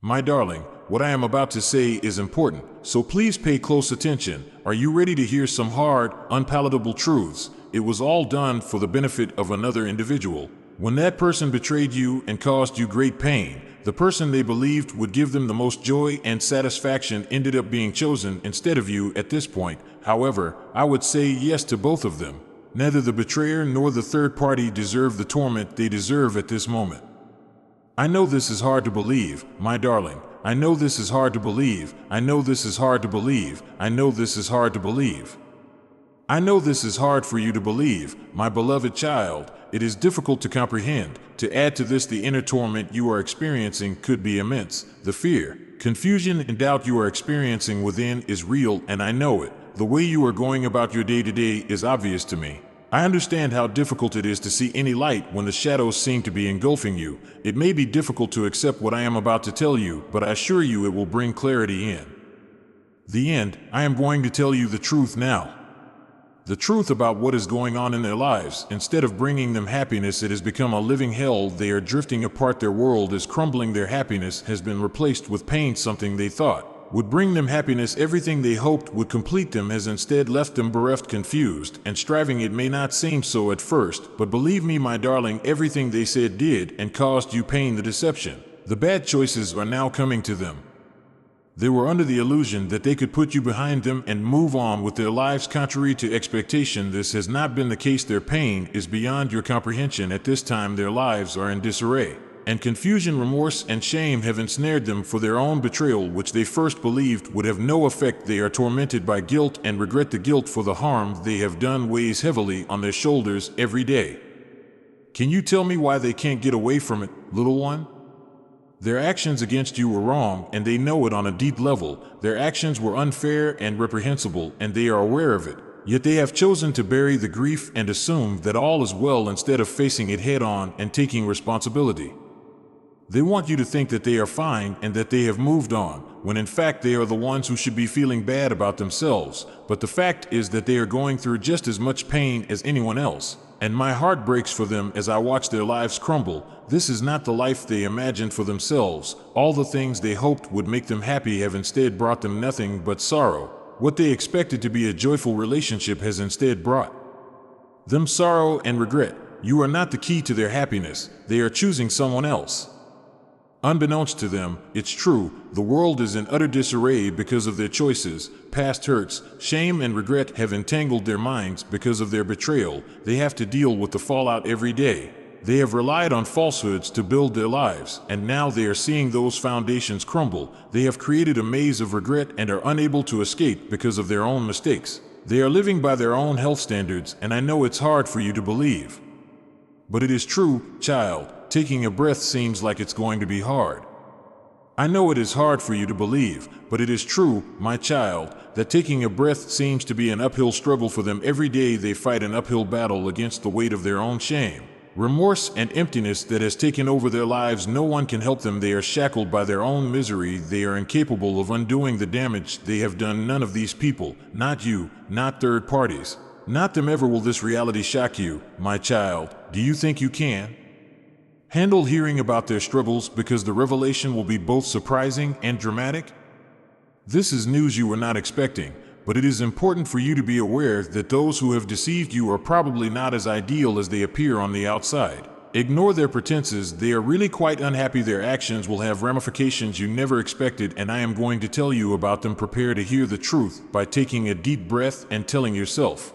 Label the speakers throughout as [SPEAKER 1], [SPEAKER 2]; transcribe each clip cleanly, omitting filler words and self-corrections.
[SPEAKER 1] My darling, what I am about to say is important, so please pay close attention. Are you ready to hear some hard, unpalatable truths? It was all done for the benefit of another individual. When that person betrayed you and caused you great pain, the person they believed would give them the most joy and satisfaction ended up being chosen instead of you at this point. However, I would say yes to both of them. Neither the betrayer nor the third party deserve the torment they deserve at this moment. I know this is hard to believe, my darling. I know this is hard to believe. I know this is hard to believe. I know this is hard to believe. I know this is hard for you to believe, my beloved child. It is difficult to comprehend. To add to this, the inner torment you are experiencing could be immense. The fear, confusion, and doubt you are experiencing within is real, and I know it. The way you are going about your day-to-day is obvious to me. I understand how difficult it is to see any light when the shadows seem to be engulfing you. It may be difficult to accept what I am about to tell you, but I assure you it will bring clarity in the end. I am going to tell you the truth now. The truth about what is going on in their lives. Instead of bringing them happiness, it has become a living hell. They are drifting apart. Their world is crumbling. Their happiness has been replaced with pain. Something they thought would bring them happiness, everything they hoped would complete them, has instead left them bereft, confused, and striving. It may not seem so at first, but believe me, my darling, everything they said did and caused you pain. The deception, the bad choices are now coming to them. They were under the illusion that they could put you behind them and move on with their lives contrary to expectation. This has not been the case. Their pain is beyond your comprehension. At this time, their lives are in disarray, and confusion, remorse, and shame have ensnared them for their own betrayal, which they first believed would have no effect. They are tormented by guilt and regret. The guilt for the harm they have done weighs heavily on their shoulders every day. Can you tell me why they can't get away from it, little one? Their actions against you were wrong, and they know it on a deep level. Their actions were unfair and reprehensible, and they are aware of it. Yet they have chosen to bury the grief and assume that all is well instead of facing it head on and taking responsibility. They want you to think that they are fine and that they have moved on, when in fact they are the ones who should be feeling bad about themselves. But the fact is that they are going through just as much pain as anyone else, and my heart breaks for them as I watch their lives crumble. This is not the life they imagined for themselves. All the things they hoped would make them happy have instead brought them nothing but sorrow. What they expected to be a joyful relationship has instead brought them sorrow and regret. You are not the key to their happiness. They are choosing someone else. Unbeknownst to them, it's true, the world is in utter disarray because of their choices. Past hurts, shame, and regret have entangled their minds because of their betrayal. They have to deal with the fallout every day. They have relied on falsehoods to build their lives, and now they are seeing those foundations crumble. They have created a maze of regret and are unable to escape because of their own mistakes. They are living by their own health standards, and I know it's hard for you to believe. But it is true, child. Taking a breath seems like it's going to be hard. I know it is hard for you to believe, but it is true, my child, that taking a breath seems to be an uphill struggle for them. Every day they fight an uphill battle against the weight of their own shame, remorse, and emptiness that has taken over their lives. No one can help them. They are shackled by their own misery. They are incapable of undoing the damage they have done. None of these people, not you, not third parties, not them ever will this reality shock you, my child. Do you think you can handle hearing about their struggles, because the revelation will be both surprising and dramatic? This is news you were not expecting, but it is important for you to be aware that those who have deceived you are probably not as ideal as they appear on the outside. Ignore their pretenses. They are really quite unhappy. Their actions will have ramifications you never expected, and I am going to tell you about them. Prepare to hear the truth by taking a deep breath and telling yourself,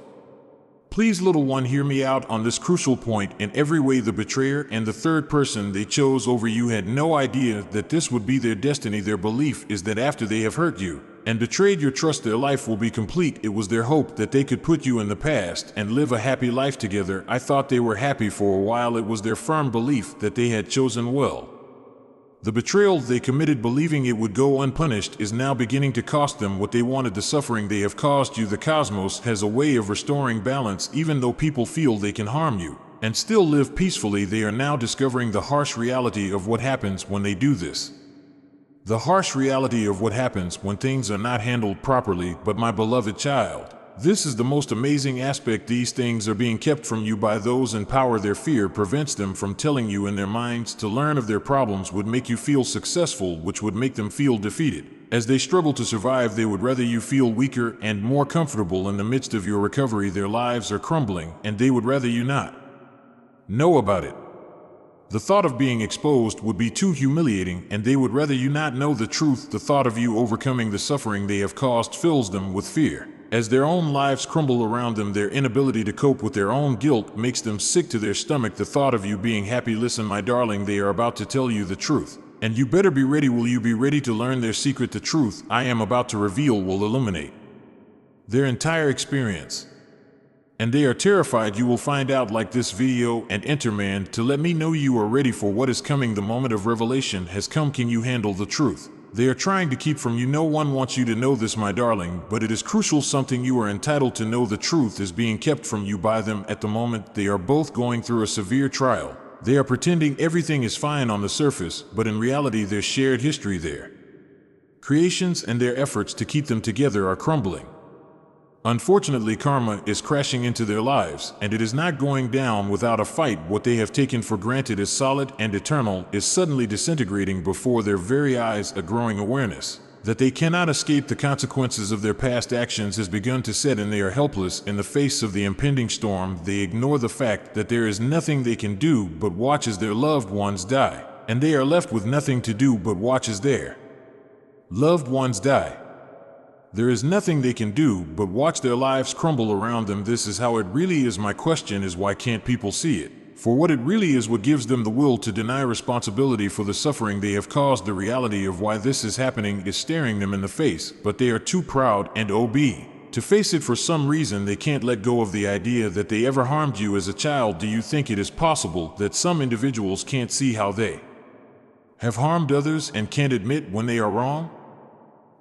[SPEAKER 1] please, little one, hear me out on this crucial point. In every way, the betrayer and the third person they chose over you had no idea that this would be their destiny. Their belief is that after they have hurt you and betrayed your trust, their life will be complete. It was their hope that they could put you in the past and live a happy life together. I thought they were happy for a while. It was their firm belief that they had chosen well. The betrayal they committed, believing it would go unpunished, is now beginning to cost them what they wanted. The suffering they have caused you. The cosmos has a way of restoring balance. Even though people feel they can harm you and still live peacefully, they are now discovering the harsh reality of what happens when they do this. The harsh reality of what happens when things are not handled properly. But my beloved child, This is the most amazing aspect. These things are being kept from you by those in power. Their fear prevents them from telling you in their minds. To learn of their problems would make you feel successful, which would make them feel defeated. As they struggle to survive, they would rather you feel weaker and more comfortable. In the midst of your recovery, their lives are crumbling, and they would rather you not know about it. The thought of being exposed would be too humiliating, and they would rather you not know the truth. The thought of you overcoming the suffering they have caused fills them with fear. As their own lives crumble around them, their inability to cope with their own guilt makes them sick to their stomach. The thought of you being happy. Listen, my darling, they are about to tell you the truth, and you better be ready. Will you be ready to learn their secret? The truth I am about to reveal will illuminate their entire experience, and they are terrified. You will find out. Like this video and enter man to let me know you are ready for what is coming. The moment of revelation has come. Can you handle the truth they are trying to keep from you? No one wants you to know this, my darling, but it is crucial. Something you are entitled to know. The truth is being kept from you by them at the moment. They are both going through a severe trial. They are pretending everything is fine on the surface, but in reality their shared history, their creations, and their efforts to keep them together are crumbling. Unfortunately, karma is crashing into their lives, and it is not going down without a fight. What they have taken for granted as solid and eternal is suddenly disintegrating before their very eyes. A growing awareness that they cannot escape the consequences of their past actions has begun to set, and they are helpless in the face of the impending storm. They ignore the fact that there is nothing they can do but watch as their loved ones die, and they are left with nothing to do but watch as their loved ones die. There is nothing they can do but watch their lives crumble around them. This is how it really is. My question is, why can't people see it for what it really is? What gives them the will to deny responsibility for the suffering they have caused? The reality of why this is happening is staring them in the face, but they are too proud and to face it. For some reason, they can't let go of the idea that they ever harmed you as a child. Do you think it is possible that some individuals can't see how they have harmed others and can't admit when they are wrong?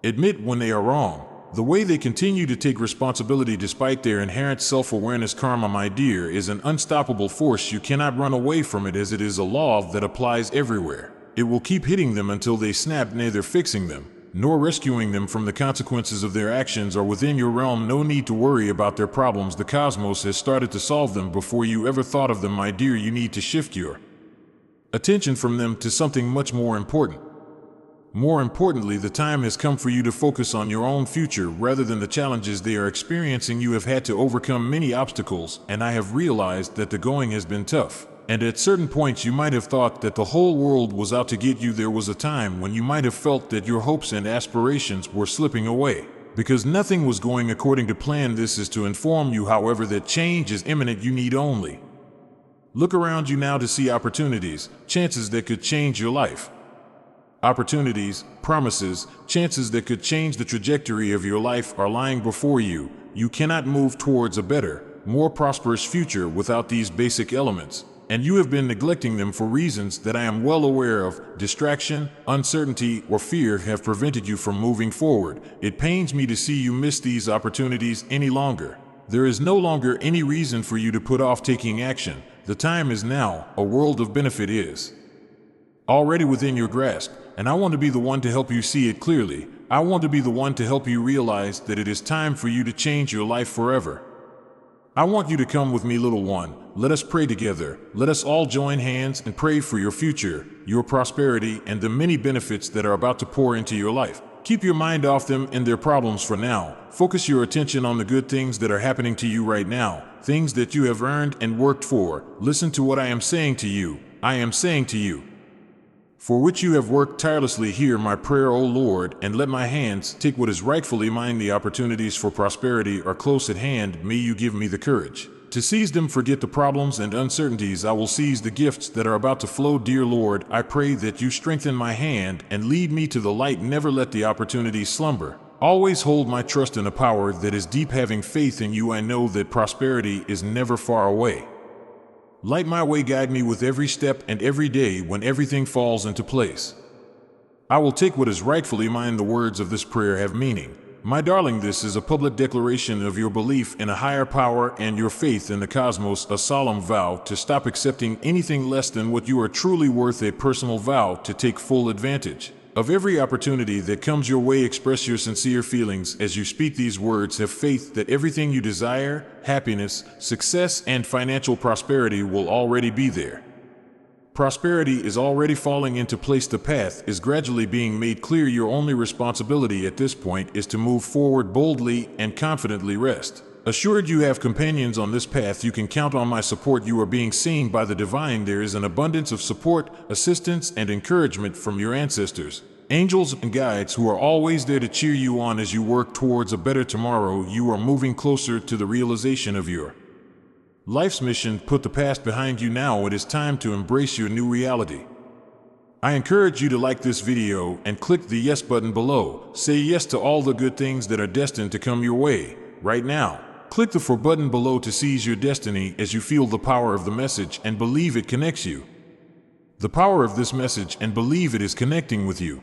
[SPEAKER 1] Admit when they are wrong. The way they continue to take responsibility despite their inherent self-awareness. Karma, my dear, is an unstoppable force. You cannot run away from it, as it is a law that applies everywhere. It will keep hitting them until they snap. Neither fixing them nor rescuing them from the consequences of their actions are within your realm. No need to worry about their problems. The cosmos has started to solve them before you ever thought of them, my dear. You need to shift your attention from them to something much more important. More importantly, the time has come for you to focus on your own future rather than the challenges they are experiencing. You have had to overcome many obstacles, and I have realized that the going has been tough. And at certain points you might have thought that the whole world was out to get you. There was a time when you might have felt that your hopes and aspirations were slipping away because nothing was going according to plan. This is to inform you, however, that change is imminent. You need only look around you now to see opportunities, chances that could change your life. Opportunities, promises, chances that could change the trajectory of your life are lying before you. You cannot move towards a better, more prosperous future without these basic elements, and you have been neglecting them for reasons that I am well aware of. Distraction, uncertainty, or fear have prevented you from moving forward. It pains me to see you miss these opportunities any longer. There is no longer any reason for you to put off taking action. The time is now. A world of benefit is already within your grasp, and I want to be the one to help you see it clearly. I want to be the one to help you realize that it is time for you to change your life forever. I want you to come with me, little one. Let us pray together. Let us all join hands and pray for your future, your prosperity, and the many benefits that are about to pour into your life. Keep your mind off them and their problems for now. Focus your attention on the good things that are happening to you right now, things that you have earned and worked for. Listen to what I am saying to you. I am saying to you, for which you have worked tirelessly. Hear my prayer, O Lord, and let my hands take what is rightfully mine. The opportunities for prosperity are close at hand. May you give me the courage to seize them. Forget the problems and uncertainties. I will seize the gifts that are about to flow. Dear Lord, I pray that you strengthen my hand and lead me to the light. Never let the opportunities slumber. Always hold my trust in a power that is deep. Having faith in you, I know that prosperity is never far away. Light my way, guide me with every step and every day when everything falls into place. I will take what is rightfully mine. The words of this prayer have meaning. My darling, this is a public declaration of your belief in a higher power and your faith in the cosmos, a solemn vow to stop accepting anything less than what you are truly worth, a personal vow to take full advantage Of every opportunity that comes your way, express your sincere feelings as you speak these words. Have faith that everything you desire, happiness, success, and financial prosperity will already be there. Prosperity is already falling into place. The path is gradually being made clear. Your only responsibility at this point is to move forward boldly and confidently. Rest assured you have companions on this path. You can count on my support. You are being seen by the divine. There is an abundance of support, assistance, and encouragement from your ancestors, angels, and guides who are always there to cheer you on as you work towards a better tomorrow. You are moving closer to the realization of your life's mission. Put the past behind you now. It is time to embrace your new reality. I encourage you to like this video and click the yes button below. Say yes to all the good things that are destined to come your way right now. Click the for button below to seize your destiny as you feel the power of the message and believe it connects you. The power of this message and believe it is connecting with you.